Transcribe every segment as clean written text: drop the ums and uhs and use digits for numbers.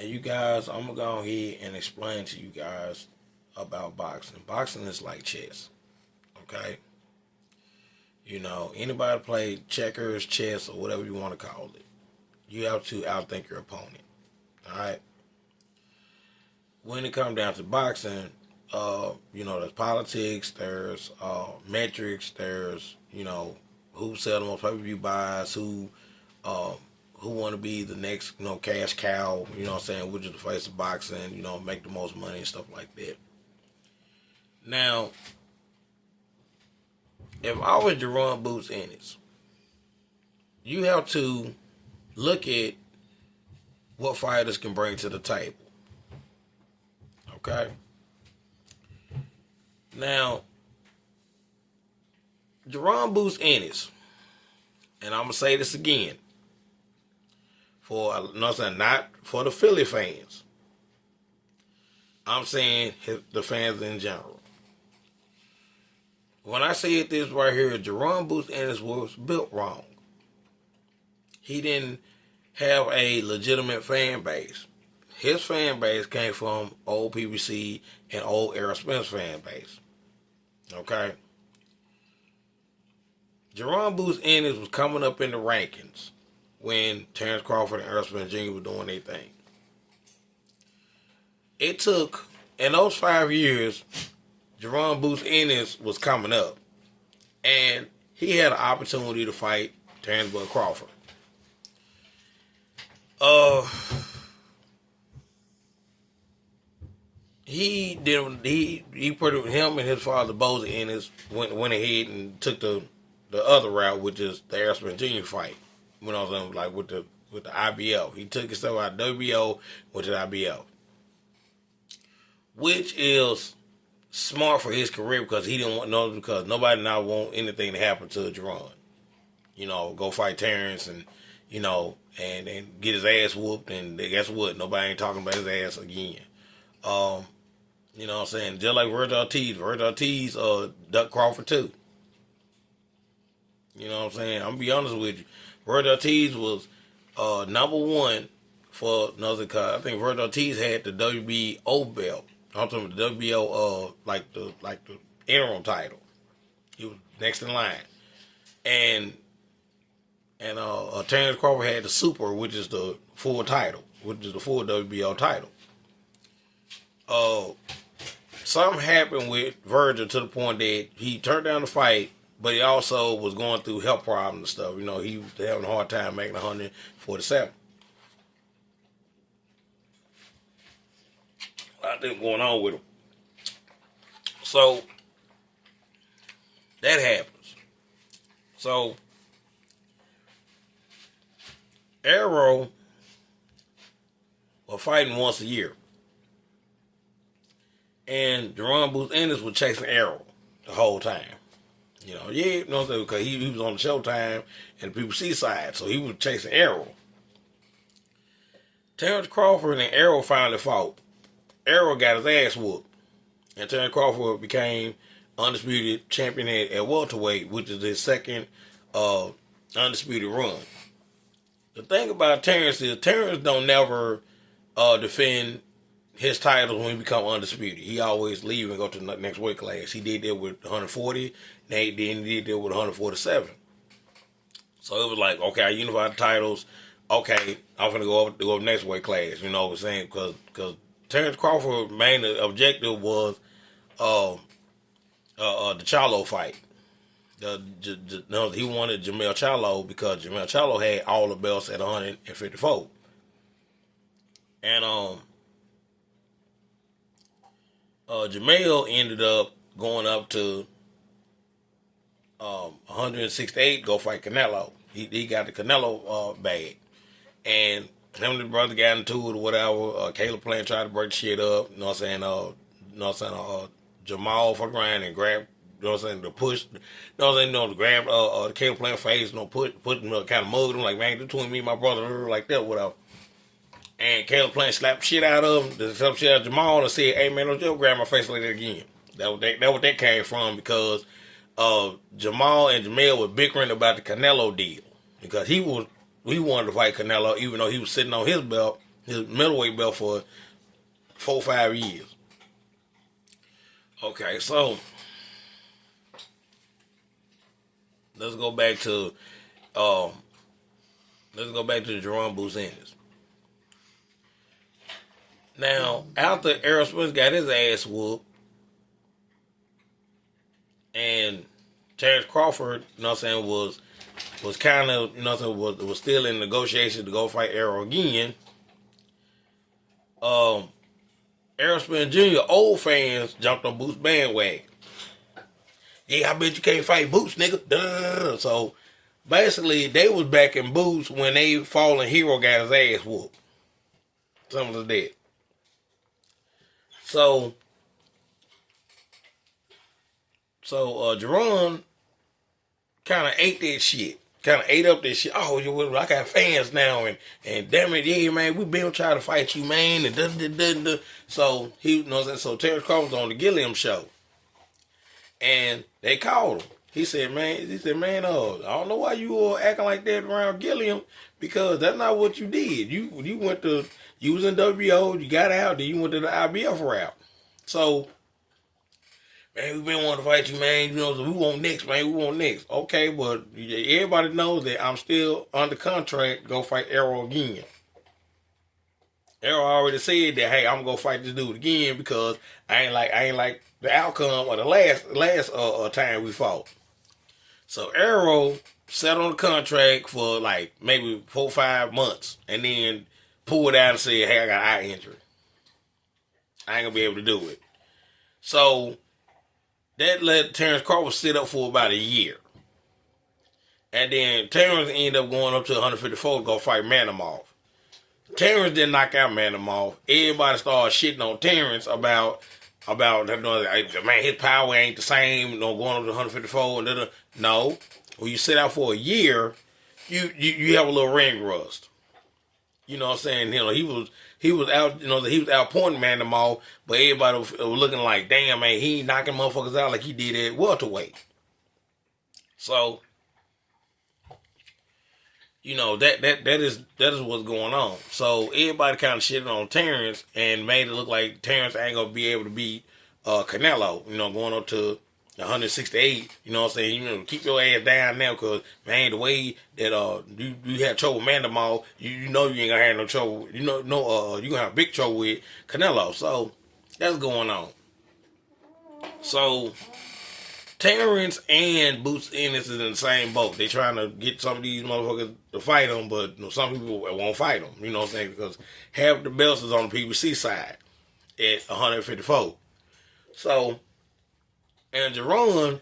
And you guys, I'm gonna go ahead and explain to you guys about boxing. Boxing is like chess, okay? Anybody play checkers, chess, or whatever you want to call it. You have to outthink your opponent. All right. When it comes down to boxing, there's politics, there's metrics, there's who sell the most pay-per-view buys, who want to be the next cash cow, what I'm saying, which is the face of boxing, make the most money and stuff like that. Now, if I was Jerome Boots Ennis, you have to look at what fighters can bring to the table. Okay? Now, Jerome Boots Ennis, and I'm going to say this again, not for the Philly fans. I'm saying the fans in general. When I say it this right here, Jerome Boots Ennis was built wrong. He didn't have a legitimate fan base. His fan base came from old PBC and old Errol Spence fan base. Okay? Jerome Boots Ennis was coming up in the rankings when Terrence Crawford and Errol Spence Jr. were doing their thing. It took, in those 5 years, Jerome Boots Ennis was coming up, and he had an opportunity to fight Terrence Bud Crawford. Him and his father Boza Ennis went ahead and took the other route, which is the Errol Spence Jr. fight. When I was on, like with the IBO, he took himself out of WBO, went to the IBO, which is smart for his career because he didn't want because nobody now want anything to happen to Jerome. Go fight Terrence and and get his ass whooped, and guess what? Nobody ain't talking about his ass again. You know what I'm saying? Just like Virgil Ortiz ducked Crawford too. You know what I'm saying? I'm gonna be honest with you. Virgil Ortiz was number one for another card. I think Virgil Ortiz had the WBO belt. I'm talking about the WBO like the interim title. He was next in line. And Terrence Crawford had the Super, which is the full title, which is the full WBO title. Something happened with Virgil to the point that he turned down the fight, but he also was going through health problems and stuff. He was having a hard time making 147. A lot of things going on with him. So, that happens. So, Arrow were fighting once a year. And Jerome Boots Ennis was chasing Arrow the whole time. Because he was on the Showtime and the PBC side, so he was chasing Arrow. Terrence Crawford and Arrow finally fought. Arrow got his ass whooped, and Terrence Crawford became undisputed champion at welterweight, which is his second undisputed run. The thing about Terrence is Terrence don't never defend his titles when he become undisputed. He always leave and go to the next weight class. He did that with 140, then he did that with 147. So it was like, okay, I unified the titles. Okay, I'm going to go up next weight class. You know what I'm saying? Because Terrence Crawford's main objective was the Charlo fight. He wanted Jermell Charlo because Jermell Charlo had all the belts at 154. And Jermell ended up going up to 168, go fight Canelo. He got the Canelo bag. And him and his brother got into it or whatever. Caleb Plant tried to break the shit up. You know what I'm saying? Jamal fucked around and grabbed, you know what I'm saying, to push, you know what I'm saying, to grab the Caleb Plant face, put him, kind of mugged him, like, man, between me and my brother, like that, whatever. And Caleb Plant slapped the shit out of him, slapped shit out of Jamal, and said, hey, man, don't you ever grab my face like that again. That what that came from, because Jamal and Jermell were bickering about the Canelo deal. Because he wanted to fight Canelo, even though he was sitting on his belt, his middleweight belt for 4 or 5 years. Okay, so let's go back to um Jerome Business. Now, after Errol Spence got his ass whooped, and Terrence Crawford, you know what I'm saying, was kind of, you know what I'm saying, was still in negotiations to go fight Errol again. Errol Spence Jr. old fans jumped on Boots' bandwagon. Yeah, I bet you can't fight Boots, nigga. Duh. So basically, they was backing Boots when they fallen hero got his ass whooped. Something like that. So Jerron kind of ate that shit. Kind of ate up that shit. Oh, I got fans now, and damn it, yeah, man, we been trying to fight you, man, and da. So he, you know what I'm saying? So Terrence Crawford was on the Gilliam show, and they called him. He said, man, I don't know why you were acting like that around Gilliam, because that's not what you did. You was in WO, you got out, then you went to the IBF route. So, man, we been wanting to fight you, man. You know, we want next, man. We want next. Okay, but everybody knows that I'm still under contract to go fight Errol again. Errol already said that, hey, I'm gonna fight this dude again because I ain't like the outcome of the last time we fought. So Errol sat on the contract for like maybe 4 or 5 months, and then pulled out and said, hey, I got an eye injury. I ain't gonna be able to do it. So that let Terrence Crawford sit up for about a year. And then Terrence ended up going up to 154 to go fight Manimov. Terrence didn't knock out Manimov. Everybody started shitting on Terrence about man, his power ain't the same, you know, going up to 154 and da. No. When you sit out for a year, you have a little ring rust. You know what I'm saying? You know, he was out, you know, he was outpointing Manimov, but everybody was looking like, damn, man, he ain't knocking motherfuckers out like he did at welterweight. So, you know, that is what's going on. So everybody kind of shitted on Terrence and made it look like Terrence ain't gonna be able to beat Canelo, you know, going up to 168, you know what I'm saying? You know, keep your ass down now, because, man, the way that you had trouble with Manimov, you know you ain't gonna have no trouble, you know, you gonna have big trouble with Canelo. So that's going on. So Terrence and Boots Ennis is in the same boat. They trying to get some of these motherfuckers to fight them, but you know, some people won't fight them. You know what I'm saying? Because half the belts is on the PBC side at 154. So, and Jerron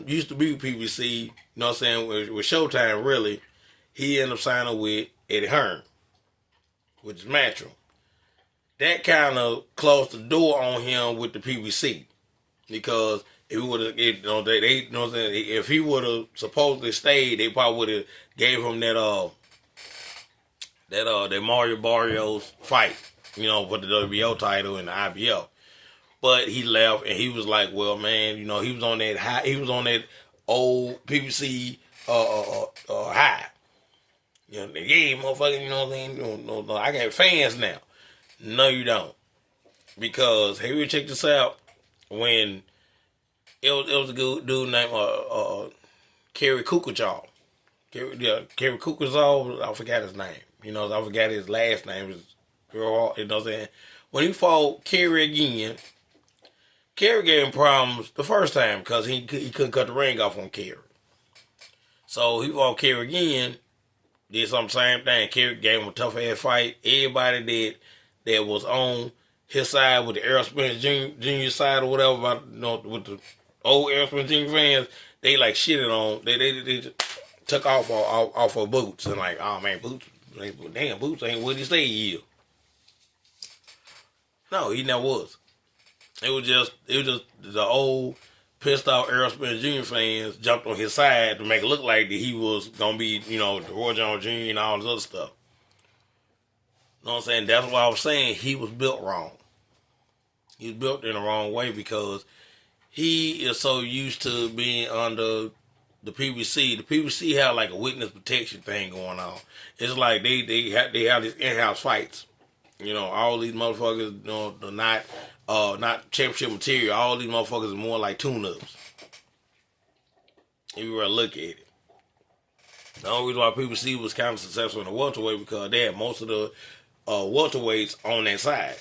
used to be with PBC, you know what I'm saying, with Showtime, really. He ended up signing with Eddie Hearn, which is Matchroom. That kind of closed the door on him with the PBC. Because if he would have, you know, they you know what I'm saying, if he would have supposedly stayed, they probably would have gave him that Mario Barrios fight, you know, for the WBO title and the IBF. But he left, and he was like, well, man, you know, he was on that old PBC high. You know, yeah, motherfucker, you know what I'm saying? No, I got fans now. No, you don't. Because, hey, we check this out. When it was a good dude named Kerry Kukuchal. Kerry Kukuchal, I forgot his name. You know, I forgot his last name. You know what I'm saying? When he fought Kerry again, Kerry gave him problems the first time because he couldn't cut the ring off on Kerry. So he fought Kerry again, did some same thing. Kerry gave him a tough ass fight. Everybody that was on his side with the Errol Spence Jr. side or whatever, about, you know, with the old Errol Spence Jr. fans, they like shitted on. They just took off of Boots and like, oh man, Boots, like, damn, Boots ain't what he say he is. No, he never was. It was just the old pissed off Errol Spence Jr. fans jumped on his side to make it look like that he was gonna be, you know, the Roy Jones Jr. and all this other stuff. You know what I'm saying? That's why I was saying he was built wrong. He was built in the wrong way because he is so used to being under the PBC. The PBC have like a witness protection thing going on. It's like they have these in-house fights. You know, all these motherfuckers, you know, they're not championship material. All these motherfuckers are more like tune-ups. If you really look at it. The only reason why PBC was kind of successful in the welterweight because they had most of the welterweights on that side.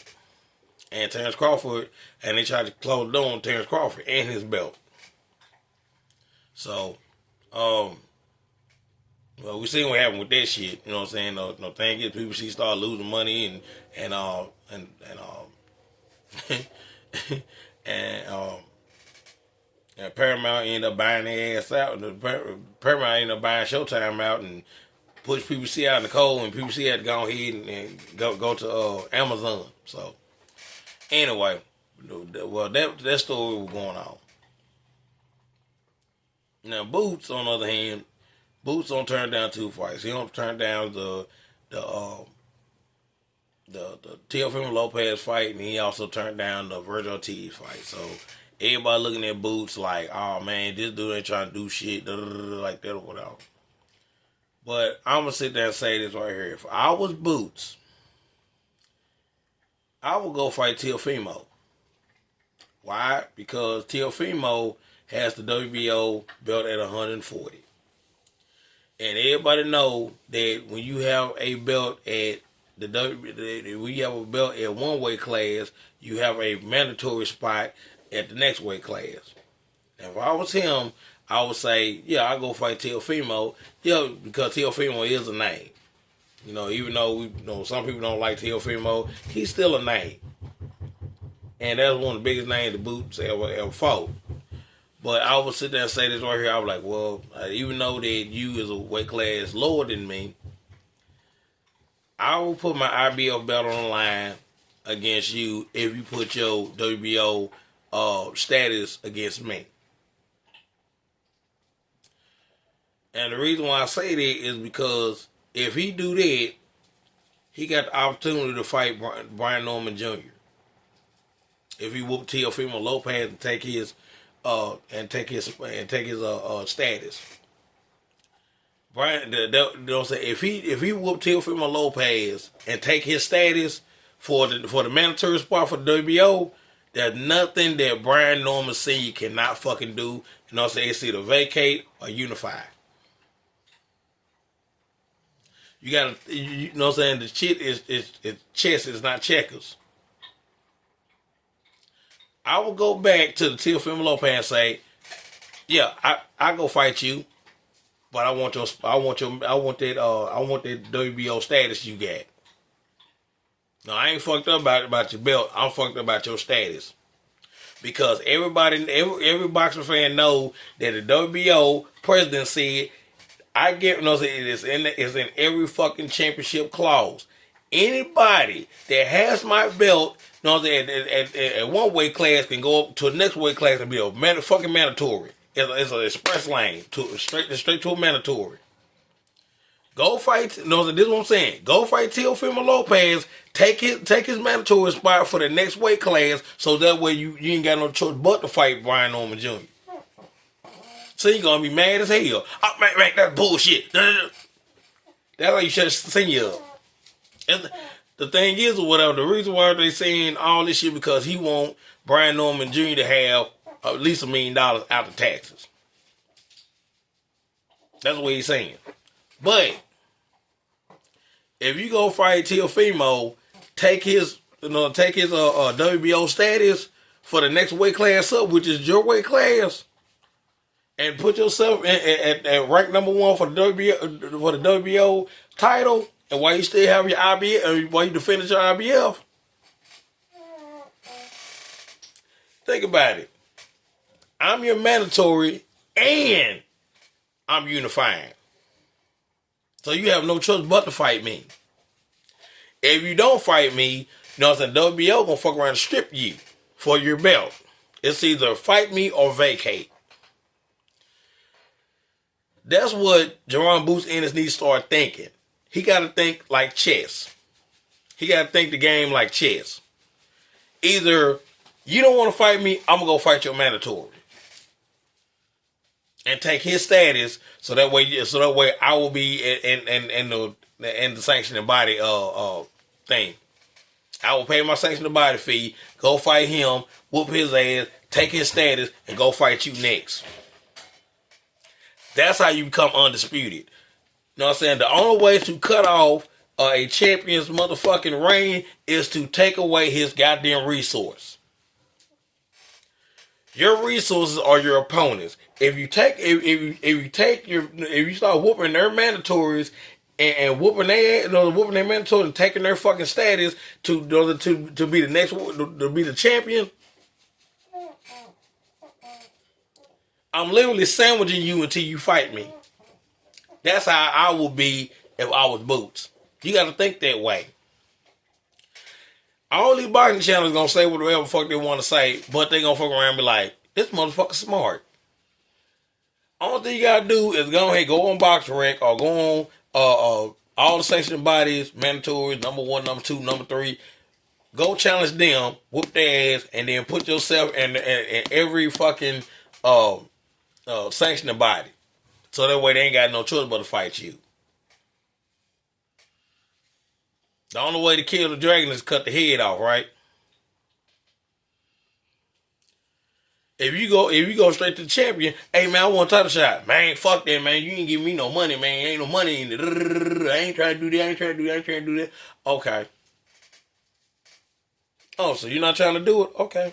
And Terrence Crawford, and they tried to close the door on Terrence Crawford and his belt. So, well, we seen what happened with that shit. You know what I'm saying? No thing is, PBC started losing money and Paramount ended up buying their ass out. Paramount ended up buying Showtime out and pushed PBC out in the cold, and PBC had to go ahead and go to Amazon. So, anyway, well, that story was going on. Now, Boots, on the other hand, Boots don't turn down 2 fights. He don't turn down the Teofimo Lopez fight, and he also turned down the Virgil Ortiz fight. So, everybody looking at Boots like, oh man, this dude ain't trying to do shit, like that or whatever. But I'm going to sit there and say this right here. If I was Boots, I would go fight Teofimo. Why? Because Teofimo has the WBO belt at 140. And everybody know that when you have a belt at when you have a belt at one weight class, you have a mandatory spot at the next weight class. And if I was him, I would say, yeah, I'll go fight Teofimo. Yeah, because Teofimo is a name. You know, even though some people don't like Teofimo, he's still a name. And that's one of the biggest names the Boots ever fought. But I would sit there and say this right here. I was like, well, even though that you is a weight class lower than me, I will put my IBF belt on the line against you if you put your WBO status against me. And the reason why I say that is because if he do that, he got the opportunity to fight Brian Norman Jr. If he whoop Teofimo Lopez and take his status. Brian, don't say if he whoop Teofimo Lopez and take his status for the mandatory spot for the WBO, there's nothing that Brian Norman Sr. cannot fucking do. You know what I'm saying? It's either vacate or unify. You gotta, you know what I'm saying? The shit is chess, it's not checkers. I will go back to the Teofimo Lopez and say, yeah, I go fight you, but I want that WBO status you got. No, I ain't fucked up about your belt. I'm fucked up about your status. Because every boxing fan know that the WBO president said, I get, you know, it's in every fucking championship clause. Anybody that has my belt, you know, at one weight class can go up to the next weight class and be a fucking mandatory. It's an express lane straight to a mandatory. Go fight. You know, this is what I'm saying. Go fight Teofimo Lopez. Take his mandatory spot for the next weight class, so that way you ain't got no choice but to fight Brian Norman Jr. So you're gonna be mad as hell. Oh, man, that's bullshit. That's how you should send you up. And the thing is, or whatever, the reason why they saying all this shit because he want Brian Norman Jr. to have at least $1 million after taxes. That's what he's saying. But if you go fight Teofimo, take his WBO status for the next weight class up, which is your weight class, and put yourself at rank number 1 for the WBO title, and while you still have your IBF, while you defend your IBF, think about it. I'm your mandatory, and I'm unifying. So you have no choice but to fight me. If you don't fight me, you know what I'm saying, WBO gonna fuck around and strip you for your belt. It's either fight me or vacate. That's what Jaron Boots Ennis needs to start thinking. He got to think like chess. He got to think the game like chess. Either you don't want to fight me, I'm going to go fight your mandatory. and take his status, so that way I will be in the sanctioning body thing. I will pay my sanctioning body fee, go fight him, whoop his ass, take his status, and go fight you next. That's how you become undisputed. You know what I'm saying? The only way to cut off a champion's motherfucking reign is to take away his goddamn resource. Your resources are your opponents. If you start whooping their mandatories and whooping their mandatories and taking their fucking status to be the next to be the champion, I'm literally sandwiching you until you fight me. That's how I would be if I was Boots. You got to think that way. All these boxing channels gonna say whatever the fuck they want to say, but they gonna fuck around and be like, this motherfucker smart. All thing you gotta do is go ahead, go on BoxRec or go on all the sanctioning bodies, mandatories, number 1, number 2, number 3. Go challenge them, whoop their ass, and then put yourself in every fucking sanctioning body. So that way they ain't got no choice but to fight you. The only way to kill the dragon is cut the head off, right? If you go straight to the champion, hey man, I want a title shot. Man, fuck that, man. You ain't give me no money, man. Ain't no money in it. I ain't trying to do that. I ain't trying to do that. Okay. Oh, so you're not trying to do it? Okay.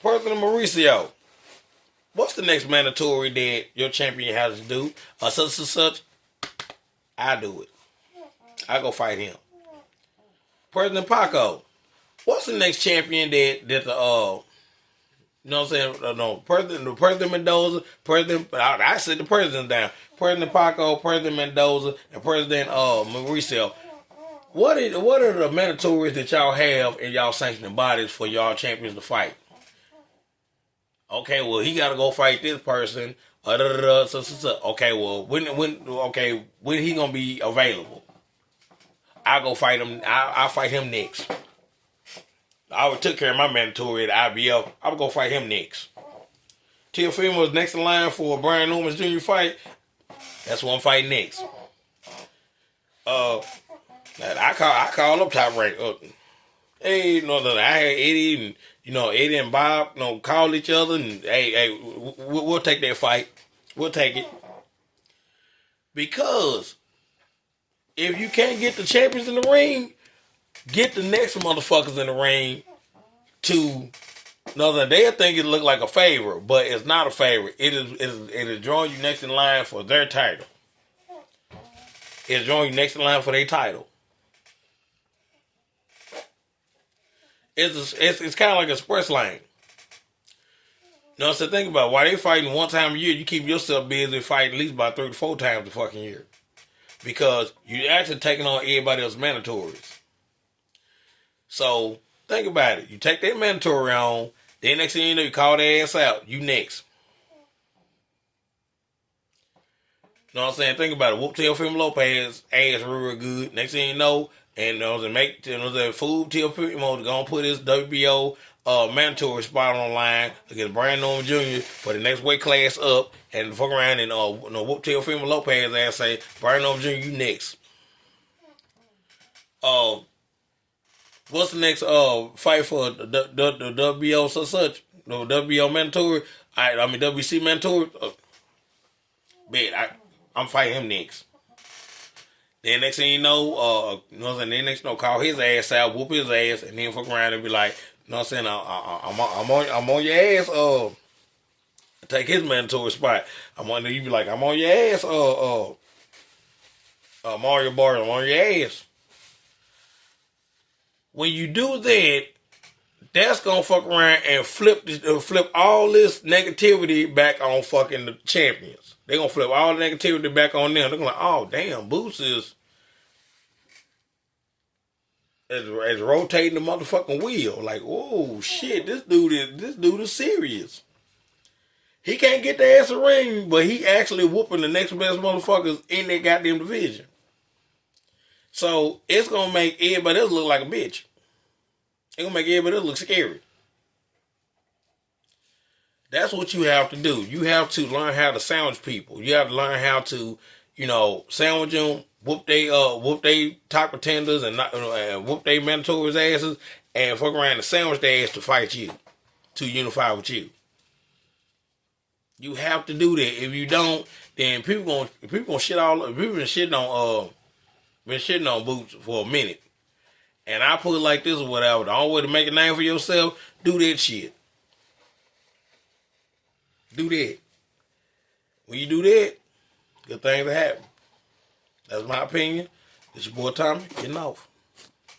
Person Mauricio. What's the next mandatory that your champion has to do? Such. I do it. I go fight him. President Paco. What's the next champion that the you know what I'm saying? No, President Mendoza, I said the president down. President Paco, President Mendoza, and President Mauricio. What are the mandatories that y'all have in y'all sanctioning bodies for y'all champions to fight? Okay, well he got to go fight this person. Okay, well when he gonna be available? I go fight him. I fight him next. I already took care of my mandatory at IBF. I'm going to fight him next. Teofimo was next in line for a Brian Newman's Jr. fight. That's one fight next. I call up Top Rank. Hey, I had Eddie and Eddie and Bob call each other and hey, we'll take that fight. We'll take it. Because if you can't get the champions in the ring, get the next motherfuckers in the ring to they'll think it look like a favor, but it's not a favor. It is drawing you next in line for their title. It's drawing you next in line for their title. It's kind of like a express lane. So think about it. Why they fighting one time a year, you keep yourself busy fighting at least about 3 to 4 times a fucking year. Because you're actually taking on everybody else's mandatories. So, think about it. You take that mandatory on, then next thing you know, you call their ass out. You next. You know what I'm saying? Think about it. Whoop Teofimo Lopez ass real good. Next thing you know, and make food Teofimo to go and put his WBO mandatory spot online against Brian Norman Jr. for the next weight class up, and fuck around and whoop Teofimo Lopez ass, say Brian Norman Jr. you next. What's the next fight for the WBO such? The WBO mandatory? WBC mandatory? I'm fighting him next. Then next thing you know, then next call his ass out, whoop his ass, and then fuck around and be like, you know what I'm saying? I'm on your ass. Take his mandatory spot. You be like, I'm on your ass. Mario Bar, I'm on your ass. When you do that, that's gonna fuck around and flip all this negativity back on fucking the champions. They're gonna flip all the negativity back on them. They're gonna like, oh damn, Boots is rotating the motherfucking wheel. Like, oh shit, this dude is serious. He can't get the ass a ring, but he actually whooping the next best motherfuckers in that goddamn division. So it's gonna make everybody else look like a bitch. It's gonna make everybody else look scary. That's what you have to do. You have to learn how to sandwich people. You have to learn how to, sandwich them, whoop they top pretenders and whoop they mandatories asses, and fuck around and sandwich their ass to fight you, to unify with you. You have to do that. If you don't, then people gonna shit all. People been shitting on Boots for a minute. And I put it like this or whatever. The only way to make a name for yourself, do that shit. Do that. When you do that, good things will happen. That's my opinion. It's your boy Tommy, getting off.